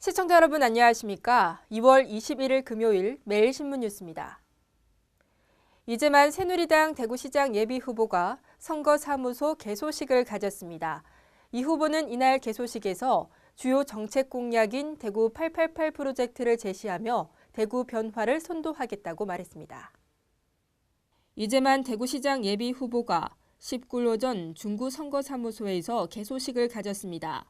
시청자 여러분 안녕하십니까? 2월 21일 금요일 매일신문 뉴스입니다. 이재만 새누리당 대구시장 예비후보가 선거사무소 개소식을 가졌습니다. 이 후보는 이날 개소식에서 주요 정책 공약인 대구 888 프로젝트를 제시하며 대구 변화를 선도하겠다고 말했습니다. 이재만 대구시장 예비후보가 19일 오전 중구 선거사무소에서 개소식을 가졌습니다.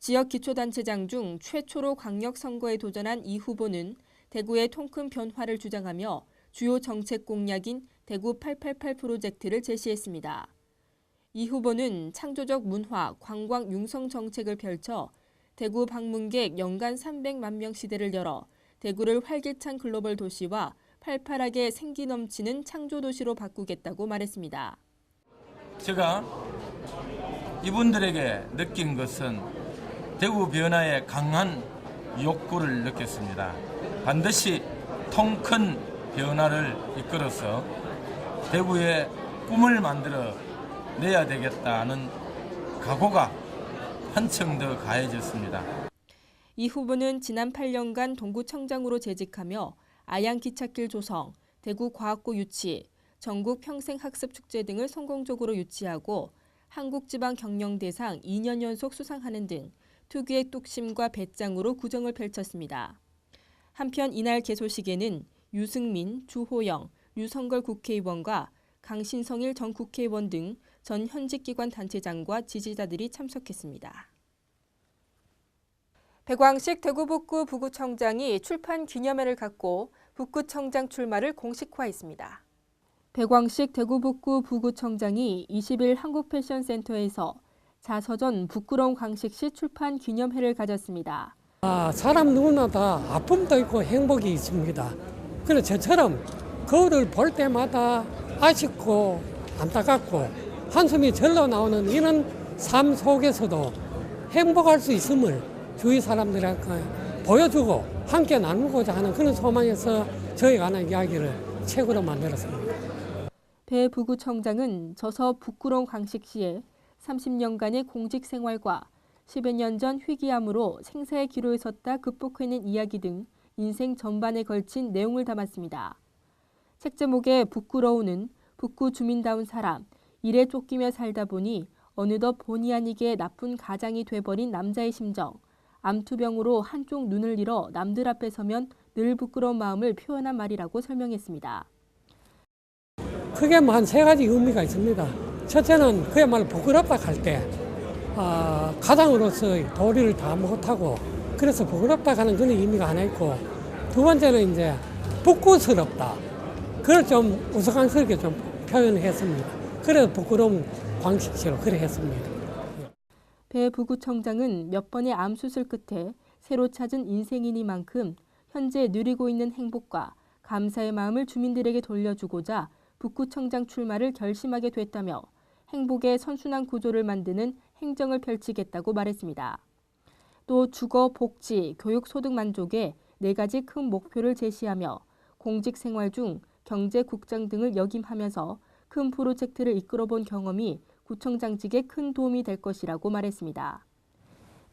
지역 기초단체장 중 최초로 광역선거에 도전한 이 후보는 대구의 통큰 변화를 주장하며 주요 정책 공약인 대구 888 프로젝트를 제시했습니다. 이 후보는 창조적 문화, 관광 융성 정책을 펼쳐 대구 방문객 연간 300만 명 시대를 열어 대구를 활기찬 글로벌 도시와 팔팔하게 생기 넘치는 창조 도시로 바꾸겠다고 말했습니다. 제가 이분들에게 느낀 것은 대구 변화의 강한 욕구를 느꼈습니다. 반드시 통큰 변화를 이끌어서 대구의 꿈을 만들어 내야 되겠다는 각오가 한층 더 가해졌습니다. 이 후보는 지난 8년간 동구청장으로 재직하며 아양기찻길 조성, 대구과학고 유치, 전국 평생학습축제 등을 성공적으로 유치하고 한국지방경영대상 2년 연속 수상하는 등 특유의 뚝심과 배짱으로 구정을 펼쳤습니다. 한편 이날 개소식에는 유승민, 주호영, 류성걸 국회의원과 강신성일 전 국회의원 등 전 현직기관 단체장과 지지자들이 참석했습니다. 백왕식 대구북구 부구청장이 출판 기념회를 갖고 북구청장 출마를 공식화했습니다. 백왕식 대구북구 부구청장이 20일 한국패션센터에서 자서전 부끄러운 광식시 출판 기념회를 가졌습니다. 사람 누구나 다 아픔도 있고 행복이 있습니다. 그래서 저처럼 거울을 볼 때마다 아쉽고 안타깝고 한숨이 절로 나오는 이런 삶 속에서도 행복할 수 있음을 주위 사람들에게 보여주고 함께 나누고자 하는 그런 소망에서 저희가 하는 이야기를 책으로 만들었습니다. 배 부구청장은 저서 부끄러운 광식시에 30년간의 공직 생활과 10여 년 전 희귀암으로 생사의 기로에 섰다 극복해낸 이야기 등 인생 전반에 걸친 내용을 담았습니다. 책 제목의 부끄러우는 북구 주민다운 사람, 일에 쫓기며 살다 보니 어느덧 본의 아니게 나쁜 가장이 돼버린 남자의 심정, 암투병으로 한쪽 눈을 잃어 남들 앞에 서면 늘 부끄러운 마음을 표현한 말이라고 설명했습니다. 크게 한 세 가지 의미가 있습니다. 첫째는 그야말로 부끄럽다 할 때 가장으로서의 도리를 다 못하고 그래서 부끄럽다 하는 그런 의미가 하나 있고, 두 번째는 이제 부끄스럽다. 그걸 좀 우스꽝스럽게 좀 표현했습니다. 그래서 부끄러운 광식시로 그래 했습니다. 배 부구청장은 몇 번의 암 수술 끝에 새로 찾은 인생이니만큼 현재 누리고 있는 행복과 감사의 마음을 주민들에게 돌려주고자 북구청장 출마를 결심하게 됐다며 행복의 선순환 구조를 만드는 행정을 펼치겠다고 말했습니다. 또 주거, 복지, 교육, 소득 만족에 4가지 큰 목표를 제시하며 공직생활 중 경제국장 등을 역임하면서 큰 프로젝트를 이끌어본 경험이 구청장직에 큰 도움이 될 것이라고 말했습니다.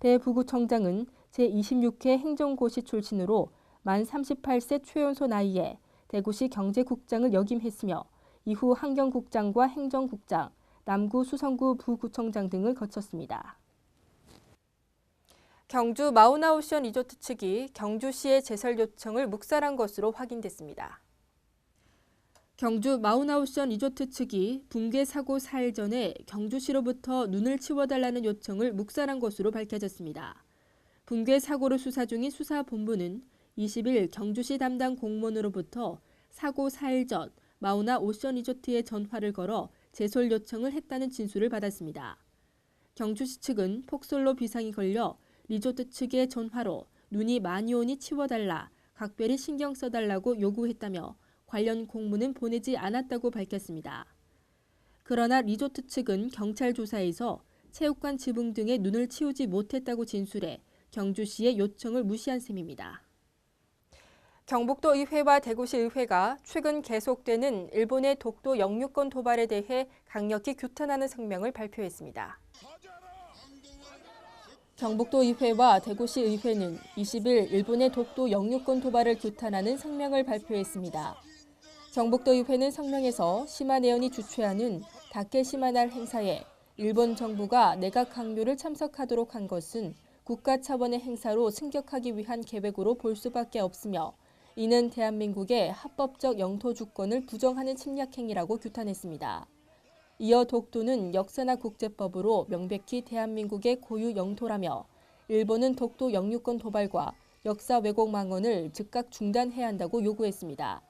배 부구청장은 제26회 행정고시 출신으로 만 38세 최연소 나이에 대구시 경제국장을 역임했으며 이후 환경국장과 행정국장, 남구 수성구 부구청장 등을 거쳤습니다. 경주 마우나오션 리조트 측이 경주시의 제설 요청을 묵살한 것으로 확인됐습니다. 경주 마우나오션 리조트 측이 붕괴 사고 4일 전에 경주시로부터 눈을 치워달라는 요청을 묵살한 것으로 밝혀졌습니다. 붕괴 사고를 수사 중인 수사본부는 20일 경주시 담당 공무원으로부터 사고 4일 전 마우나 오션 리조트에 전화를 걸어 제설 요청을 했다는 진술을 받았습니다. 경주시 측은 폭설로 비상이 걸려 리조트 측의 전화로 눈이 많이 오니 치워달라, 각별히 신경 써달라고 요구했다며 관련 공문은 보내지 않았다고 밝혔습니다. 그러나 리조트 측은 경찰 조사에서 체육관 지붕 등에 눈을 치우지 못했다고 진술해 경주시의 요청을 무시한 셈입니다. 경북도 의회와 대구시 의회가 최근 계속되는 일본의 독도 영유권 도발에 대해 강력히 규탄하는 성명을 발표했습니다. 경북도의회와 대구시의회는 20일 일본의 독도 영유권 도발을 규탄하는 성명을 발표했습니다. 경북도의회는 성명에서 시마네온이 주최하는 다케시마날 행사에 일본 정부가 내각 강요를 참석하도록 한 것은 국가 차원의 행사로 승격하기 위한 계획으로 볼 수밖에 없으며 이는 대한민국의 합법적 영토 주권을 부정하는 침략 행위라고 규탄했습니다. 이어 독도는 역사나 국제법으로 명백히 대한민국의 고유 영토라며 일본은 독도 영유권 도발과 역사 왜곡 망언을 즉각 중단해야 한다고 요구했습니다.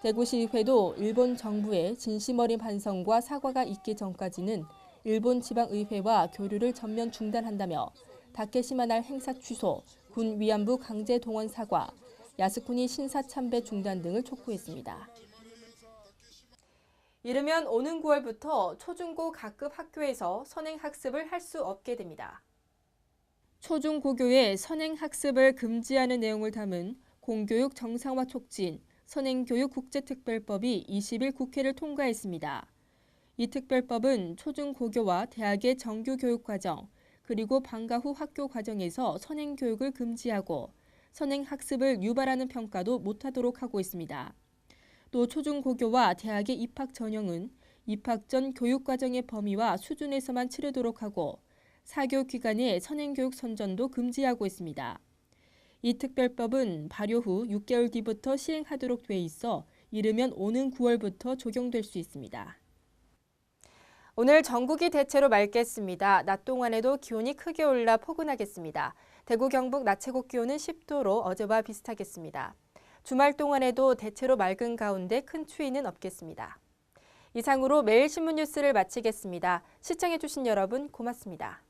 대구시의회도 일본 정부의 진심 어린 반성과 사과가 있기 전까지는 일본 지방의회와 교류를 전면 중단한다며 다케시마날 행사 취소, 군 위안부 강제 동원 사과, 야스쿠니 신사 참배 중단 등을 촉구했습니다. 이르면 오는 9월부터 초중고 각급 학교에서 선행학습을 할 수 없게 됩니다. 초중고교의 선행학습을 금지하는 내용을 담은 공교육 정상화 촉진 선행교육 국제특별법이 20일 국회를 통과했습니다. 이 특별법은 초중고교와 대학의 정규교육과정, 그리고 방과 후 학교 과정에서 선행교육을 금지하고 선행학습을 유발하는 평가도 못하도록 하고 있습니다. 또 초중고교와 대학의 입학 전형은 입학 전 교육과정의 범위와 수준에서만 치르도록 하고 사교 기간의 선행교육 선전도 금지하고 있습니다. 이 특별법은 발효 후 6개월 뒤부터 시행하도록 돼 있어 이르면 오는 9월부터 적용될 수 있습니다. 오늘 전국이 대체로 맑겠습니다. 낮 동안에도 기온이 크게 올라 포근하겠습니다. 대구 경북 낮 최고 기온은 10도로 어제와 비슷하겠습니다. 주말 동안에도 대체로 맑은 가운데 큰 추위는 없겠습니다. 이상으로 매일 신문 뉴스를 마치겠습니다. 시청해주신 여러분 고맙습니다.